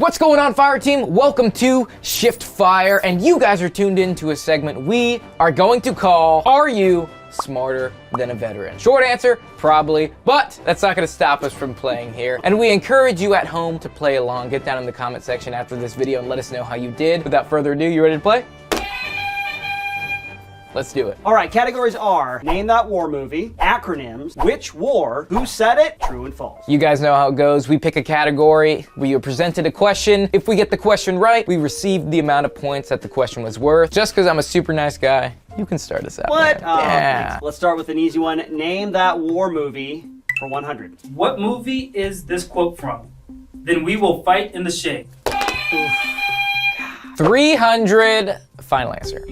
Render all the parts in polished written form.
What's going on, Fire Team? Welcome to Shift Fire, and you guys are tuned in to a segment we are going to call, Are You Smarter Than a Veteran? Short answer, probably, but that's not gonna stop us from playing here. And we encourage you at home to play along. Get down in the comment section after this video and let us know how you did. Without further ado, you ready to play? Let's do it. All right, categories are name that war movie, acronyms, which war, who said it, true and false. You guys know how it goes. We pick a category, we are presented a question. If we get the question right, we receive the amount of points that the question was worth. Just because I'm a super nice guy, you can start us out. What? Yeah. Let's start with an easy one. Name that war movie for 100. What movie is this quote from? Then we will fight in the shade. 300, final answer.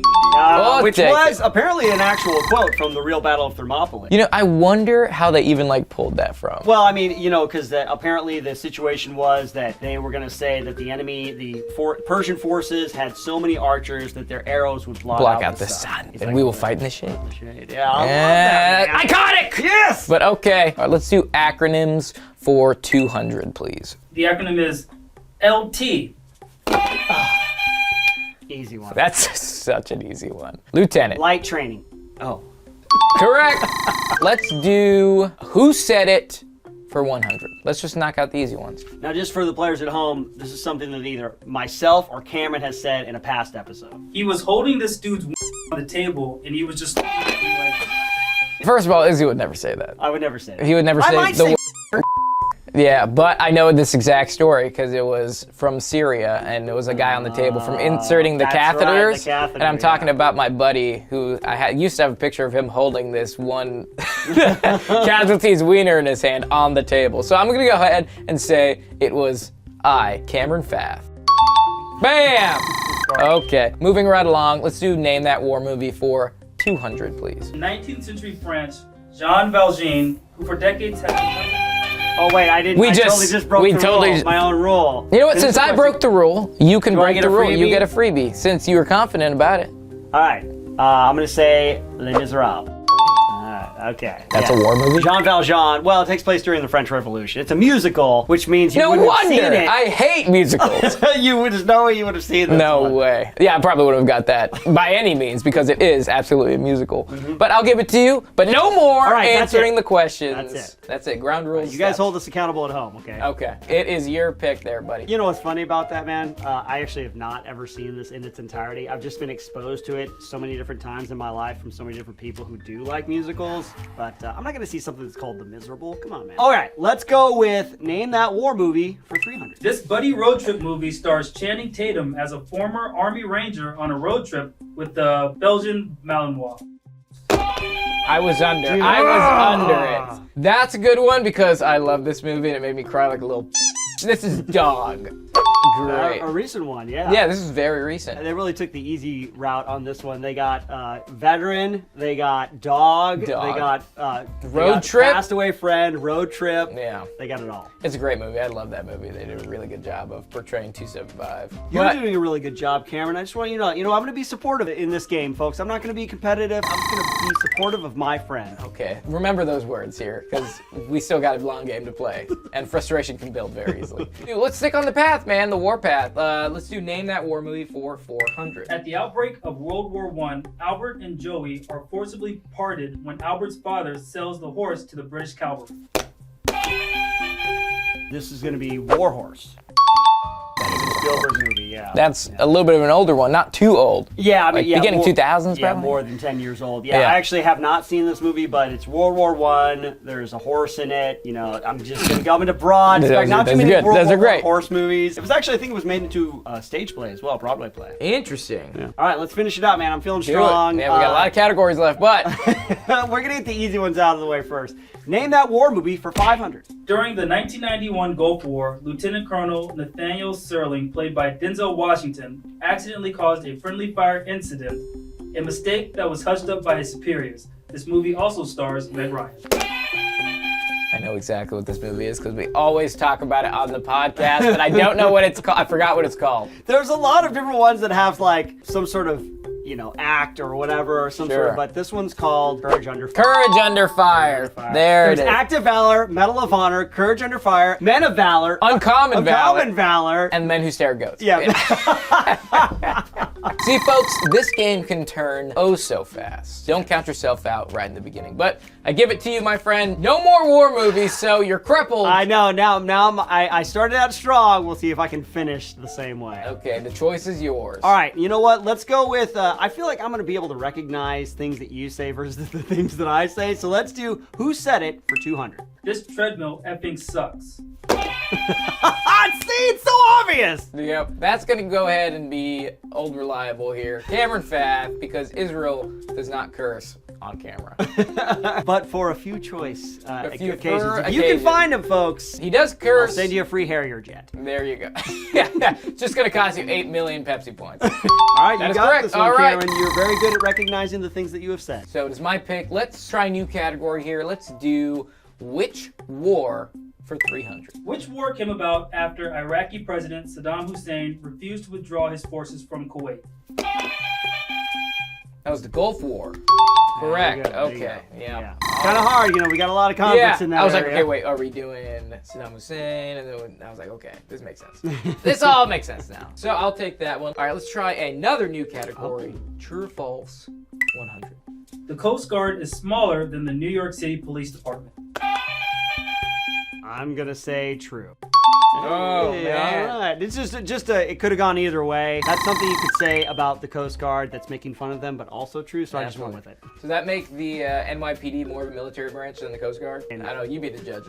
Which was apparently an actual quote from the real Battle of Thermopylae. You know, I wonder how they even pulled that from. Well, I mean, you know, because apparently the situation was that they were going to say that the enemy, the Persian forces had so many archers that their arrows would block out the sun. And like, we will fight in the shade. Yeah, I love that, man. Iconic! Yes! But okay, all right, let's do acronyms for 200, please. The acronym is LT. Easy one. That's such an easy one. Lieutenant. Light training. Oh. Correct. Let's do who said it for 100. Let's just knock out the easy ones. Now, just for the players at home, this is something that either myself or Cameron has said in a past episode. He was holding this dude's on the table, and he was just like... First of all, Izzy would never say that. I would never say that. He would never I say might the say word. Yeah, but I know this exact story because it was from Syria, and it was a guy on the table from inserting the that's catheters. right, the catheter, and I'm talking yeah. about my buddy who used to have a picture of him holding this one casualty's wiener in his hand on the table. So I'm gonna go ahead and say it was Cameron Fath. Bam! Okay, moving right along. Let's do name that war movie for 200, please. In 19th century France, Jean Valjean, who for decades had... Oh wait, I didn't. I totally just broke the rule, my own rule. You know what? Since I broke the rule, you can break the rule. freebie? You get a freebie since you were confident about it. All right, I'm gonna say Les Miserables. Okay. That's a war movie? Jean Valjean. Well, it takes place during the French Revolution. It's a musical, which means you wouldn't have seen it. I hate musicals. There's no way you would have seen this No one. way. Yeah, I probably would have got that by any means because it is absolutely a musical. But I'll give it to you. But no more answering the questions. That's it. Ground rules. You guys hold us accountable at home, okay? Okay. It is your pick there, buddy. You know what's funny about that, man? I actually have not ever seen this in its entirety. I've just been exposed to it so many different times in my life from so many different people who do like musicals. But I'm not going to see something that's called The Miserable. Come on, man. All right, let's go with name that war movie for 300. This buddy road trip movie stars Channing Tatum as a former Army Ranger on a road trip with the Belgian Malinois. I was under it. That's a good one because I love this movie and it made me cry like a little. This is Dog. Great. A recent one, yeah. Yeah, this is very recent. They really took the easy route on this one. They got veteran, they got dog, they got road trip, passed away friend, road trip. Yeah, they got it all. It's a great movie. I love that movie. They did a really good job of portraying 275. You're doing a really good job, Cameron. I just want you to know, I'm going to be supportive in this game, folks. I'm not going to be competitive. I'm just going to be supportive of my friend. Okay, remember those words here because we still got a long game to play, and frustration can build very easily. Dude, let's stick on the path, man. The warpath. Let's do name that war movie for 400. At the outbreak of World War I, Albert and Joey are forcibly parted when Albert's father sells the horse to the British cavalry. This is going to be War Horse. Spielberg movie, yeah. That's a little bit of an older one, not too old. Yeah, I mean, beginning 2000s, yeah, probably. more than 10 years old. Yeah, I actually have not seen this movie, but it's World War I. There's a horse in it. You know, I'm just gonna go into broad. Not too many World War I horse movies. It was actually, I think, it was made into a stage play as well, Broadway play. Interesting. Yeah. All right, let's finish it up, man. I'm feeling strong. Yeah, we got a lot of categories left, but we're gonna get the easy ones out of the way first. Name that war movie for 500. During the 1991 Gulf War, Lieutenant Colonel Nathaniel Serling, played by Denzel Washington, accidentally caused a friendly fire incident, a mistake that was hushed up by his superiors. This movie also stars Meg Ryan. I know exactly what this movie is because we always talk about it on the podcast, but I don't know what it's called. I forgot what it's called. There's a lot of different ones that have like some sort of act or whatever or some Sure. sort of, but this one's called Courage Under Fire. Courage Under Fire. There it There's is. Act of Valor, Medal of Honor, Courage Under Fire, Men of Valor, Uncommon Valor, and Men Who Stare at Goats. yeah. See, folks, this game can turn oh so fast. Don't count yourself out right in the beginning. But I give it to you, my friend. No more war movies, so you're crippled. I know. Now I started out strong. We'll see if I can finish the same way. Okay, the choice is yours. All right, you know what? Let's go with, I feel like I'm going to be able to recognize things that you say versus the things that I say. So let's do Who Said It for 200. This treadmill effing sucks. See, it's so obvious. Yep, that's gonna go ahead and be old reliable here. Cameron Fath, because Israel does not curse on camera. But for a few choice few occasions, for if you can occasions. find them, folks, He does I'll curse. send you a free Harrier jet. There you go. It's just gonna cost you 8 million Pepsi points. All right, That you is got correct. this one, All right. Cameron. You're very good at recognizing the things that you have said. So it is my pick. Let's try a new category here. Let's do which war for 300. Which war came about after Iraqi President Saddam Hussein refused to withdraw his forces from Kuwait? That was the Gulf War. Correct. There you go. Okay. Yeah. Kind of hard, we got a lot of conflicts in that I was like, area. okay, wait, are we doing Saddam Hussein? And then I was like, okay, this makes sense. This all makes sense now. So I'll take that one. All right, let's try another new category. True or false? 100. The Coast Guard is smaller than the New York City Police Department. I'm gonna say true. Oh, Hey, man. all right. It's just it could have gone either way. That's something you could say about the Coast Guard that's making fun of them, but also true. So I just went with it. Does that make the NYPD more of a military branch than the Coast Guard? I don't know, you be the judge.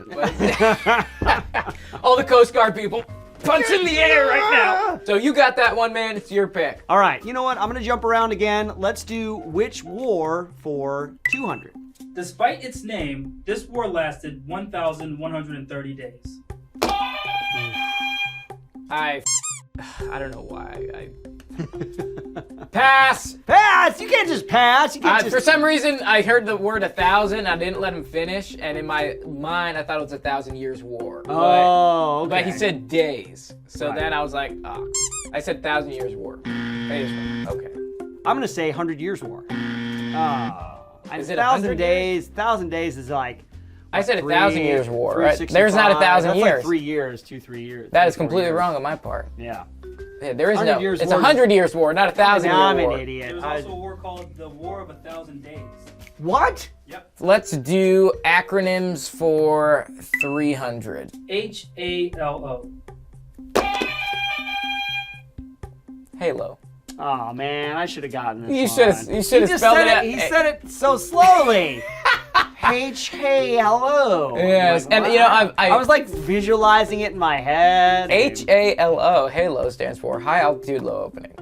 All the Coast Guard people, punch in the air right now. So you got that one, man. It's your pick. All right, you know what? I'm gonna jump around again. Let's do which war for 200. Despite its name, this war lasted 1,130 days. I don't know why. Pass. Pass! You can't just pass. You can't just. For some reason, I heard the word 1,000. I didn't let him finish, and in my mind, I thought it was 1,000 years war. Oh, okay. But he said days, so Right. then I was like, oh. I said 1,000 years war. Okay. I'm gonna say 100 Years War. Is it 1,000 100 days? 1,000 days is like. I said three- 1,000 years war, right? 365. There's not 1,000 That's years. like 3 years, 3 years. That is 3, 4 completely years. wrong on my part. Yeah. Yeah, there is 100 no. years It's war. 100 years war, not 1,000 Now I'm year an war. idiot. There was also a war called the War of 1,000 Days. What? Yep. Let's do acronyms for 300. HALO. Halo. Oh man, I should have gotten this. You one. should have He just spelled said it out. He said it so slowly. H-A-L-O. Yes, Like, and what? you know, I was like visualizing it in my head. HALO. Halo stands for high altitude low opening.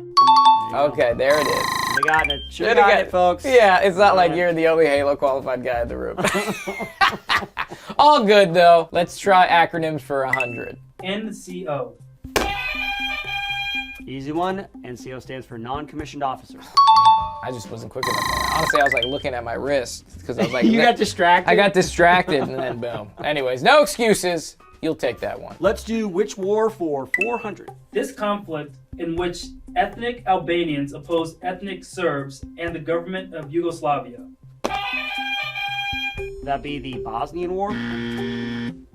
Okay, there it is. Should have gotten it. Should Should've have gotten got- it, folks. Yeah, it's not like you're the only Halo qualified guy in the room. All good though. Let's try acronyms for 100. NCO. Easy one. NCO stands for non-commissioned officers. I just wasn't quick enough on that. Honestly, I was like looking at my wrist because I was like, You got distracted. I got distracted and then boom. Anyways, no excuses. You'll take that one. Let's do which war for 400. This conflict, in which ethnic Albanians opposed ethnic Serbs and the government of Yugoslavia. That be the Bosnian War.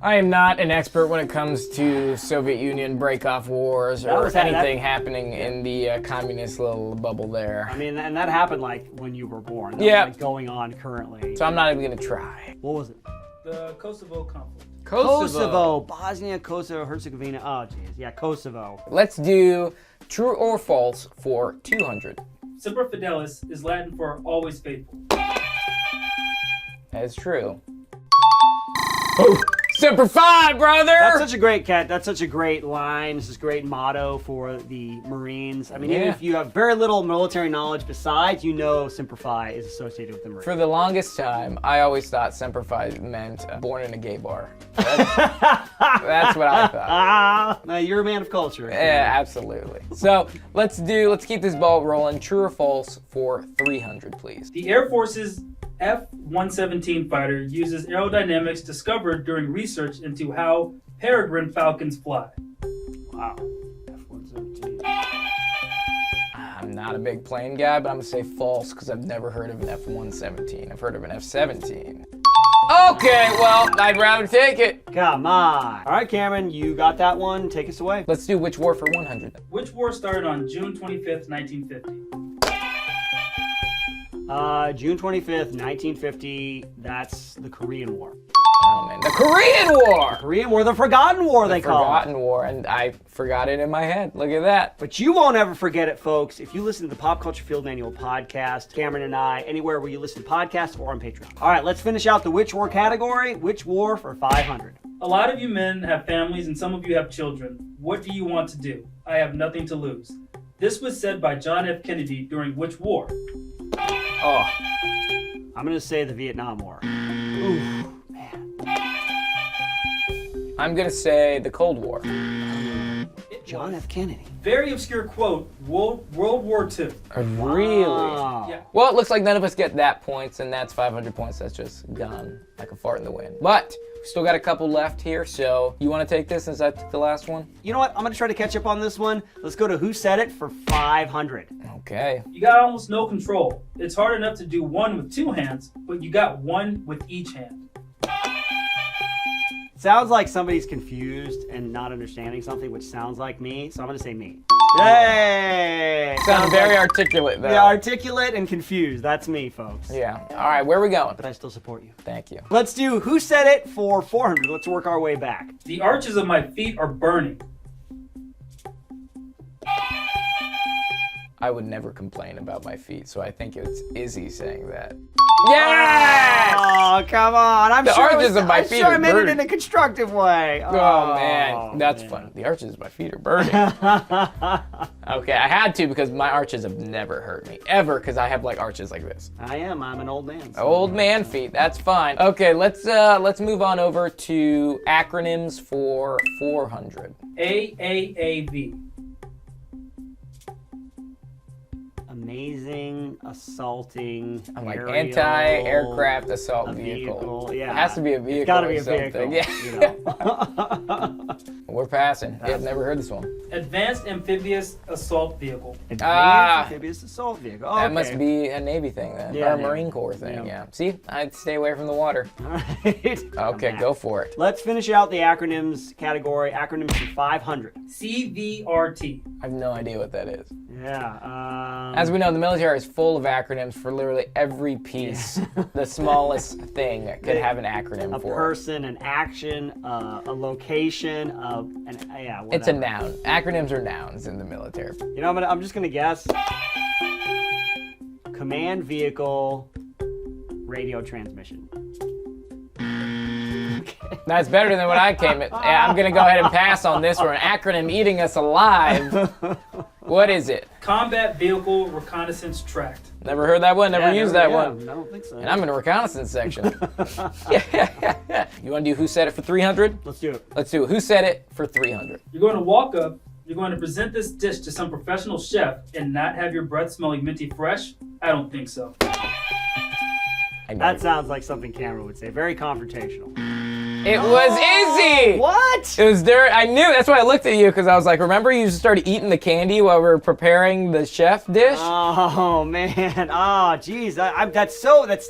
I am not an expert when it comes to Soviet Union break-off wars That or was- that- anything happening in the communist little bubble there. I mean, and that happened like when you were born. That Yeah. was, like, going on currently. So I'm not even gonna try. What was it? The Kosovo conflict. Kosovo. Bosnia, Kosovo, Herzegovina. Oh, jeez. Yeah, Kosovo. Let's do true or false for 200. Semper Fidelis is Latin for always faithful. That is true. Oh, Semper Fi, brother! That's such a great That's such a great line. This is a great motto for the Marines. I mean, even Yeah. if you have very little military knowledge besides, Semper Fi is associated with the Marines. For the longest time, I always thought Semper Fi meant born in a gay bar. That's what I thought. You're a man of culture. Yeah, absolutely. So let's keep this ball rolling. True or false for 300, please. The Air Force's F-117 fighter uses aerodynamics discovered during research into how peregrine falcons fly. Wow. F-117. I'm not a big plane guy, but I'm gonna say false because I've never heard of an F-117. I've heard of an F-17. Okay, well, I'd rather take it. Come on. All right, Cameron, you got that one. Take us away. Let's do which war for 100. Which war started on June 25th, 1950? June 25th, 1950. That's the Korean War. Oh man, the Korean War! Korean War, the Forgotten War, they call it. Forgotten War, and I forgot it in my head. Look at that. But you won't ever forget it, folks. If you listen to the Pop Culture Field Manual podcast, Cameron and I, anywhere where you listen to podcasts or on Patreon. All right, let's finish out the Which War category. Which War for 500? A lot of you men have families and some of you have children. What do you want to do? I have nothing to lose. This was said by John F. Kennedy during which war? Oh, I'm going to say the Vietnam War. Ooh. I'm gonna say the Cold War. John F. Kennedy. Very obscure quote, World War II. Really? Wow. Yeah. Well, it looks like none of us get that points, and that's 500 points. That's just gone like a fart in the wind. But we still got a couple left here, so you want to take this since that's the last one? You know what? I'm going to try to catch up on this one. Let's go to Who Said It for 500. Okay. You got almost no control. It's hard enough to do one with two hands, but you got one with each hand. Sounds like somebody's confused and not understanding something, which sounds like me, so I'm going to say me. Yay! Sounds very articulate, though. Yeah, articulate and confused. That's me, folks. Yeah. All right, where are we going? But I still support you. Thank you. Let's do Who Said It for 400. Let's work our way back. The arches of my feet are burning. I would never complain about my feet, so I think it's Izzy saying that. Yes! Oh, come on. The arches of my feet I are meant it burning. in a constructive way. Oh, man, that's fun. The arches of my feet are burning. Okay, I had to because my arches have never hurt me, ever, because I have like arches like this. I'm an old man. So Old man feet, that's fine. Okay, let's move on over to acronyms for 400. AAAV. Amazing, assaling, I'm like aerial, anti-aircraft assault a vehicle. Yeah. It has to be a vehicle. It's gotta be or a something. vehicle. Yeah. You know. We're passing. Yeah, I've never heard this one. Advanced amphibious assault vehicle. Advanced amphibious assault vehicle. Oh, That must be a Navy thing then, Yeah, or a Navy. Marine Corps thing. Yeah. Yeah. See, I'd stay away from the water. All right. Okay, go for it. Let's finish out the acronyms category. Acronyms for 500. CVRT. I have no idea what that is. Yeah. As we know, the military is full of acronyms for literally every piece, the smallest thing could have an acronym a for. person, an action, a location, whatever. It's a noun. Acronyms are nouns in the military. You know, I'm just gonna guess. Command vehicle, radio transmission. That's better than what I came at. Yeah, I'm gonna go ahead and pass on this one. An acronym eating us alive. What is it? Combat vehicle reconnaissance tract. Never heard that one. Never used that one. I don't think so. And I'm in the reconnaissance section. You want to do Who Said It for 300? Let's do it. Let's do it. Who Said It for 300? You're going to walk up, you're going to present this dish to some professional chef and not have your breath smelling minty fresh? I don't think so. That sounds like something Cameron would say. Very confrontational. It was Izzy! What? It was there. I knew. That's why I looked at you, because I was like, remember you started eating the candy while we were preparing the chef dish? Oh man. Oh geez. That's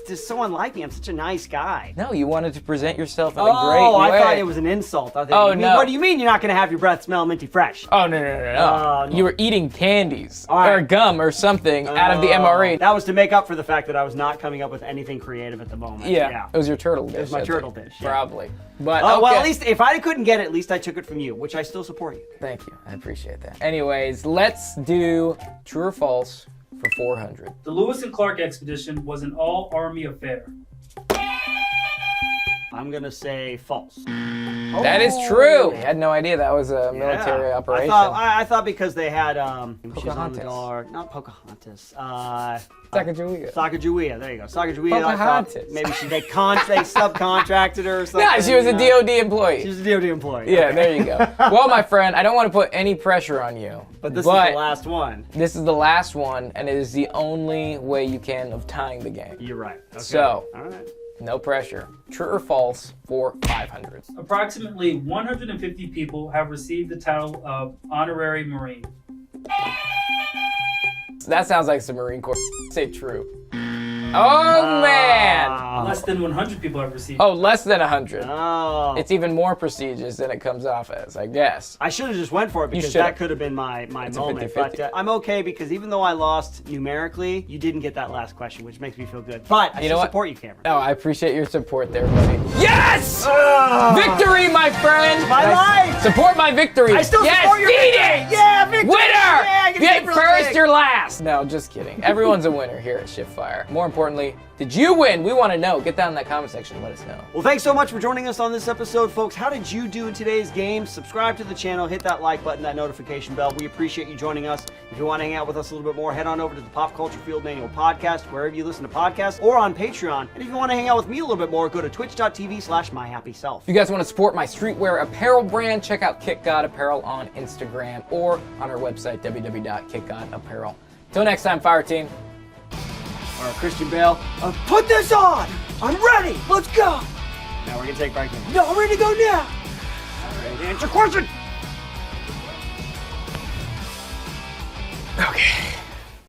just so unlike me. I'm such a nice guy. No, you wanted to present yourself in a Oh, great way. I thought it was an insult. I Oh, no. What do you mean you're not gonna have your breath smell minty fresh? Oh, no. Oh, no. You were eating candies All right. or gum or something out of the MRE. That was to make up for the fact that I was not coming up with anything creative at the moment. Yeah, it was your turtle dish. It was my I turtle think. dish. Yeah. Probably. But Oh, okay. well, at least if I couldn't get it, at least I took it from you, which I still support you. Thank you. I appreciate that. Anyways, let's do true or false for 400. The Lewis and Clark expedition was an all-army affair. I'm gonna say false. That is true. I had no idea that was a military operation. I thought because they had she's on the Pocahontas. guard, not Pocahontas. Sacagawea. Sacagawea. There you go. Sacagawea. I thought Pocahontas. maybe they subcontracted her or something. Yeah, she was a you know? DOD employee. She was a DOD employee. Yeah, Okay. there you go. Well, my friend, I don't want to put any pressure on you. But this is the last one. This is the last one, and it is the only way you can of tying the game. You're right. Okay. So, all right. no pressure. True or false for 500? Approximately 150 people have received the title of honorary Marine. That sounds like some Marine Corps. Say true. Oh man! Less than 100 people have received. Oh, less than 100. Oh. It's even more prestigious than it comes off as, I guess. I should have just went for it because should've. that could have been my It's a moment. 50-50. But I'm okay because even though I lost numerically, you didn't get that last question, which makes me feel good. But I You know still what? support you, Cameron. Oh, I appreciate your support there, buddy. Yes! Ah. Victory, my friend! My life! Support my victory! I still yes, support your beat victory! it! Yeah, victory! Winner! Yeah, I get Get paper first thing. or last! No, just kidding. Everyone's a winner here at Shift Fire. More importantly, did you win? We want to know. Get down in that comment section and let us know. Well, thanks so much for joining us on this episode, folks. How did you do in today's game? Subscribe to the channel, hit that like button, that notification bell. We appreciate you joining us. If you want to hang out with us a little bit more, head on over to the Pop Culture Field Manual podcast, wherever you listen to podcasts, or on Patreon. And if you want to hang out with me a little bit more, go to twitch.tv/myhappyself. If you guys want to support my streetwear apparel brand, check out Kick God Apparel on Instagram or on our website, www.kickgodapparel. Till next time, Fire Team. Or Christian Bale, put this on! I'm ready! Let's go! Now we're gonna take a break. No, I'm ready to go now! Ready to answer your question! Okay.